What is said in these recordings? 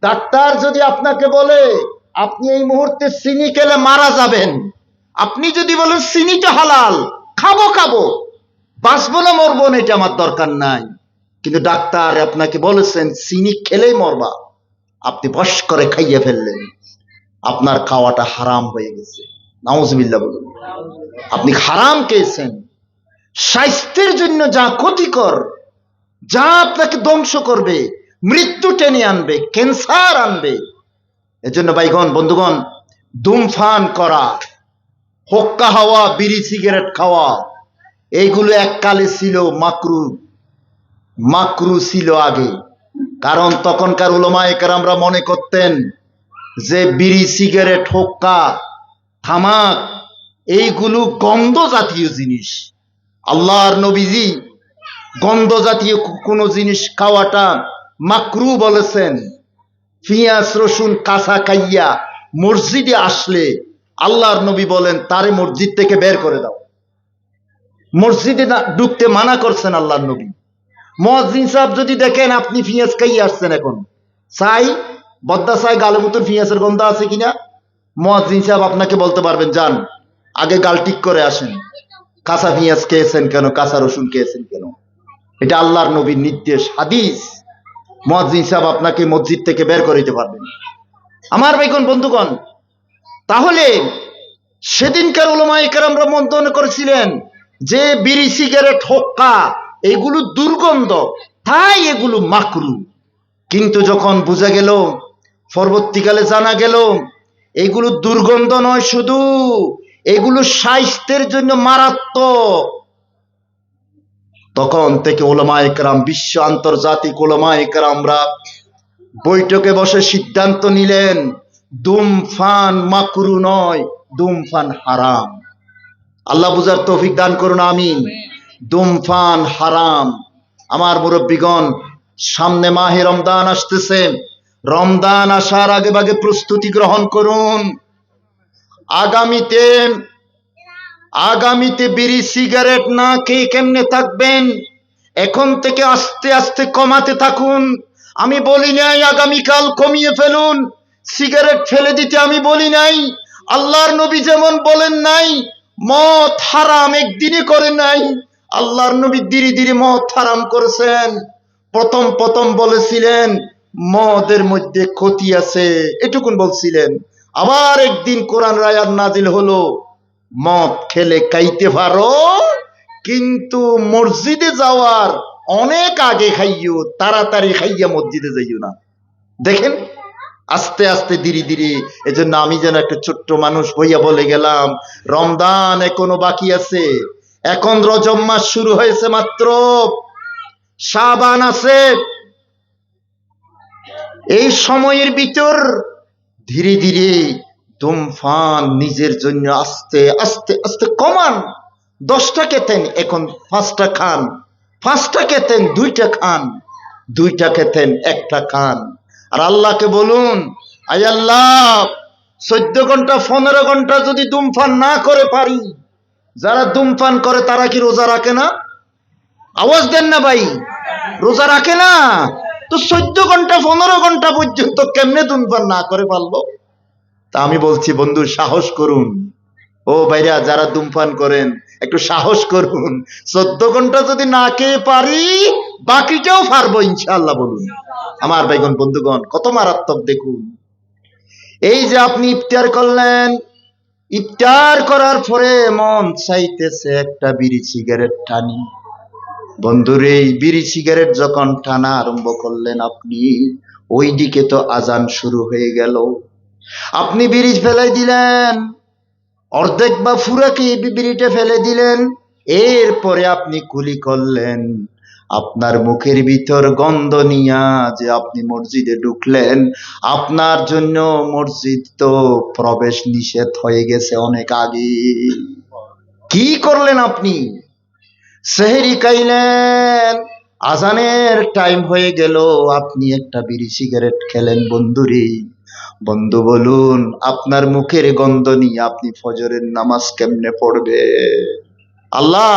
Doctor যদি আপনাকে বলে আপনি এই মুহূর্তে চিনি খেলে মারা যাবেন, আপনি যদি বলেন চিনিটা হালাল, খাবো খাবো, বাঁচবো না মরবো না এটা আমার দরকার নাই, কিন্তু ডাক্তার আপনাকে বলেছেন চিনি খেলেই মরবা, আপনি বশ করে খাইয়ে ফেললেন, আপনার খাওয়াটা হারাম হয়ে গেছে। নাউজুবিল্লাহ বলুন। আপনি হারাম খেয়েছেন। স্বাস্থ্যের জন্য যা ক্ষতিকর, যা আপনাকে ধ্বংস করবে, মৃত্যু টেনে আনবে, ক্যান্সার আনবে, এজন্য ভাইগণ বন্ধুগণ, ধূমপান করা, হোক্কা হাওয়া, বিড়ি সিগারেট খাওয়া, এইগুলো এককালে ছিল মাকরু। মাকরু ছিল আগে, কারণ তখনকার উলামায়ে কেরামরা মনে করতেন যে বিড়ি সিগারেট হোক্কা তামাক এইগুলো গন্ধ জাতীয় জিনিস। আল্লাহর নবীজি গন্ধ জাতীয় কোনো জিনিস খাওয়াটা মাকরু বলেছেন। পেঁয়াজ রসুন কাঁচা খাইয়া মসজিদে আসলে আল্লাহর নবী বলেন তারে মসজিদ থেকে বের করে দাও। মসজিদে ঢুকতে মানা করছেন আল্লাহর নবী। মুয়াজ্জিন সাহেব যদি দেখেন আপনি পেঁয়াজ খাইয়ে আসছেন, এখন চাই বদ্দা চাই গালের মতো পেঁয়াজের গন্ধ আছে কিনা, মুয়াজ্জিন সাহেব আপনাকে বলতে পারবেন যান আগে গাল ঠিক করে আসেন, কাঁচা পেঁয়াজ খেয়েছেন কেন, কাঁচা রসুন খেয়েছেন কেন। এটা আল্লাহর নবীর নির্দেশ, হাদিস। মুয়াজ্জিন সাহেব আপনাকে মসজিদ থেকে বের করে দিতে পারবেন। আমার ভাইগণ বন্ধুগণ, তাহলে সেদিনকার উলামায়ে কেরামরা মন্তব্য করেছিলেন যে বিড়ি সিগারেট হোক্কা এগুলো দুর্গন্ধ, তাই এগুলো মাকরু। কিন্তু যখন বোঝা গেল, পরবর্তীকালে জানা গেল এগুলো দুর্গন্ধ নয়, শুধু এগুলো স্বাস্থ্যের জন্য মারাত্মক, তখন থেকে উলামায়ে কেরাম, বিশ্ব আন্তর্জাতিক উলামায়ে কেরামরা বৈঠকে বসে সিদ্ধান্ত নিলেন ধূমপান মাকরু নয়, ধূমপান হারাম। আল্লাহ বুঝার তৌফিক দান করুন, আমিন। ধূমপান হারাম। আমার মুরব্বীগণ, সামনে মাহে রমজান আসতেছে, রমজান আসার আগে ভাগে প্রস্তুতি গ্রহণ করুন। আগামীতে বিড়ি সিগারেট না খেয়ে কেমনে থাকবেন, এখন থেকে আস্তে আস্তে কমাতে থাকুন। আমি বলি নাই আগামীকাল কমিয়ে ফেলুন, সিগারেট ফেলে দিতে আমি বলি নাই। আল্লাহর নবী যেমন বলেন নাই মদ হারাম একদিনে করে নাই, আল্লাহর নবী ধীরে ধীরে মদ হারাম করেছেন। প্রথম বলেছিলেন মদের মধ্যে ক্ষতি আছে, এটুকুন বলছিলেন। আবার একদিন কোরআন আয়াত নাজিল হলো মদ খেলে খাইতে পারো, কিন্তু মসজিদে যাওয়ার অনেক আগে খাইও, তাড়াতাড়ি খাইয়া মসজিদে যাইও না। দেখেন আস্তে আস্তে ধীরে ধীরে। এজন্য আমি যেন একটা ছোট্ট মানুষ হইয়া বলে গেলাম রমজান এখনো বাকি আছে, এখন রজব মাস শুরু হয়েছে মাত্র, শাবান আছে, এই সময়ের ভিতর ধীরে ধীরে ধূমপান নিজের জন্য আস্তে আস্তে আস্তে কমান। 10টা খেতেন এখন 5টা খান, 5টা খেতেন 2টা খান, 2টা খেতেন 1টা খান। আর আল্লাহকে বলুন, আয় আল্লাহ 14 ঘন্টা 15 ঘন্টা যদি ধূমপান না করে পারি, যারা ধূমপান করে তারা কি রোজা রাখে না? আওয়াজ দেন না ভাই, রোজা রাখে না তো 14 ঘন্টা 15 ঘন্টা পর্যন্ত কেমনে ধূমপান না করে পারলো? তা আমি বলছি বন্ধু সাহস করুন, ও ভাইরা যারা ধূমপান করেন একটু সাহস করুন, 14 ঘন্টা যদি না খেয়ে পারি বাকিটাও পারবো ইনশাআল্লাহ বলুন। আমার ভাইগণ বন্ধুগণ, কত মারাত্মক দেখুন। এই যে আপনি ইফতার করলেন, ইফতার করার পরে মন চাইতেছে একটা বিড়ি সিগারেট টানি। বন্ধুরে, এই বিড়ি সিগারেট যখন টানা আরম্ভ করলেন আপনি, ওই দিকে তো আজান শুরু হয়ে গেল। আপনি বিড়ি ফেলে দিলেন, অর্ধেক বা ফুরাকে বিড়িটা ফেলে দিলেন, এরপরে আপনি কুলি করলেন। আপনার মুখের ভিতর গন্ধ নিয়া যে আপনি মসজিদে ঢুকলেন, আপনার জন্য মসজিদ তো প্রবেশ নিষেধ হয়ে গেছে অনেক আগে। কি করলেন আপনি? সেহরি খাইলেন, আজানের টাইম হয়ে গেল, আপনি একটা বিড়ি সিগারেট খেলেন। বন্ধুরে, বন্ধু বলুন আপনার মুখের গন্ধ নিয়ে আপনি ফজরের নামাজ কেমনে পড়বে? আল্লাহ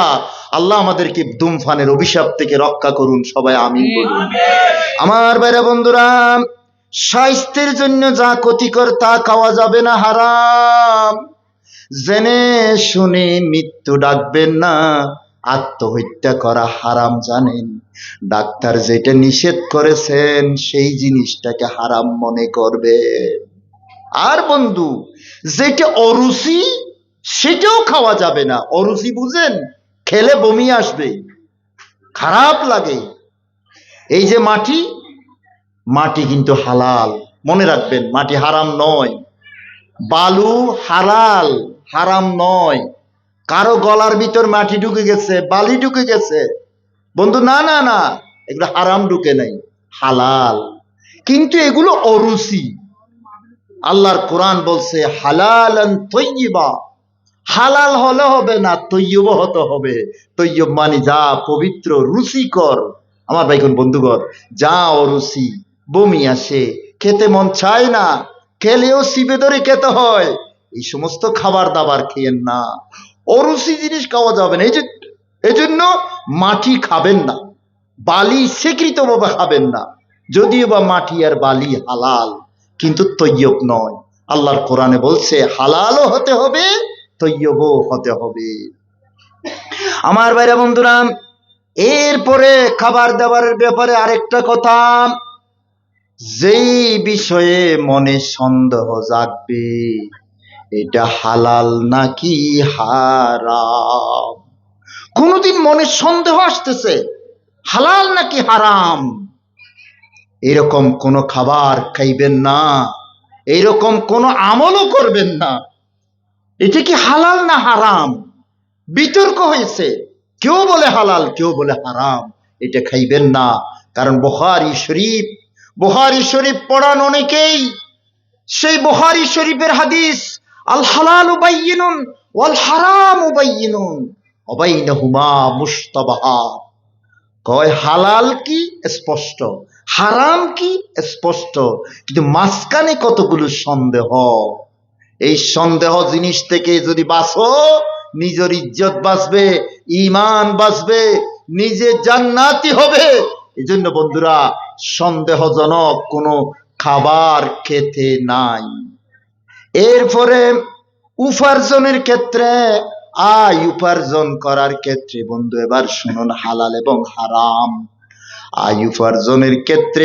আল্লাহ আমাদেরকে ধূমপানের অভিশাপ থেকে রক্ষা করুন, সবাই আমিন বলুন। আমার ভাইরা বন্ধুরা, স্বাস্থ্যের জন্য যা ক্ষতিকর তা খাওয়া যাবে না, হারাম। জেনে শুনে মৃত্যু ডাকবেন না, আত্মহত্যা করা হারাম জানেন। ডাক্তার যেটা নিষেধ করেছেন সেই জিনিসটাকে হারাম মনে করবে। আর বন্ধু, যেটা অরুচি সেটাও খাওয়া যাবে না। অরুচি বুঝেন? খেলে বমি আসবে, খারাপ লাগে। এই যে মাটি, মাটি কিন্তু হালাল, মনে রাখবেন, মাটি হারাম নয়। বালু হালাল, হারাম নয়। কারো গলার ভিতর মাটি ঢুকে গেছে, বালি ঢুকে গেছে, বন্ধু না না না, এগুলো হারাম ঢুকে নাই, হালাল। কিন্তু এগুলো অরুচি। আল্লাহর কোরআন বলছে হালালান তৈয়্যিবা, হালাল হলে হবে না, তৈয়ব হতে হবে। তৈয়ব মানে যা পবিত্র, রুচিকর। আমার ভাই কোন বন্ধুগণ, যা অরুচি, বমি আসে, খেতে মন চায় না, খেলেও সিবে ধরে খেতে হয়, এই সমস্ত খাবার দাবার খেয়েন না। অরুচি জিনিস খাওয়া যাবে না। এই জন্য মাটি খাবেন না, বালি স্বীকৃত ভাবে খাবেন না। যদিও বা মাটি আর বালি হালাল, কিন্তু তৈয়ব নয়। আল্লাহর কোরআনে বলছে হালালও হতে হবে, তৈয়বও হতে হবে। আমার ভাইরা বন্ধুরা, এরপরে খাবার দাবারের ব্যাপারে আরেকটা কথা, যেই বিষয়ে মনে সন্দেহ জাগবে এটা হালাল নাকি হারাম, কোনদিন মনে সন্দেহ আসতেছে হালাল নাকি হারাম, এরকম কোন খাবার খাইবেন না, এইরকম কোন আমলও করবেন না। এটা কি হালাল না হারাম, বিতর্ক হয়েছে, কেউ বলে হালাল, কেউ বলে হারাম। এটা খাইবেন না, কারণ বুখারী শরীফ পড়ান অনেকেই, সেই বুখারী শরীফের হাদিস আল হালালু বাইয়িনুন ওয়াল হারামু বাইয়িনুন ওয়া বাইনাহুমা মুশতাবাহাত। কয় হালাল কি স্পষ্ট, হারাম কি স্পষ্ট, কিন্তু মাঝখানে কতগুলো সন্দেহ। এই সন্দেহ জিনিস থেকে যদি বাঁচো, নিজের ইজ্জত বাঁচবে, ঈমান বাঁচবে, নিজে জান্নাতি হবে। এই জন্য বন্ধুরা, সন্দেহজনক কোনো খাবার খেতে নাই। এরপরে উপার্জনের ক্ষেত্রে, আয় উপার্জন করার ক্ষেত্রে বন্ধু এবার শুনুন হালাল এবং হারাম। আয় উপার্জনের ক্ষেত্রে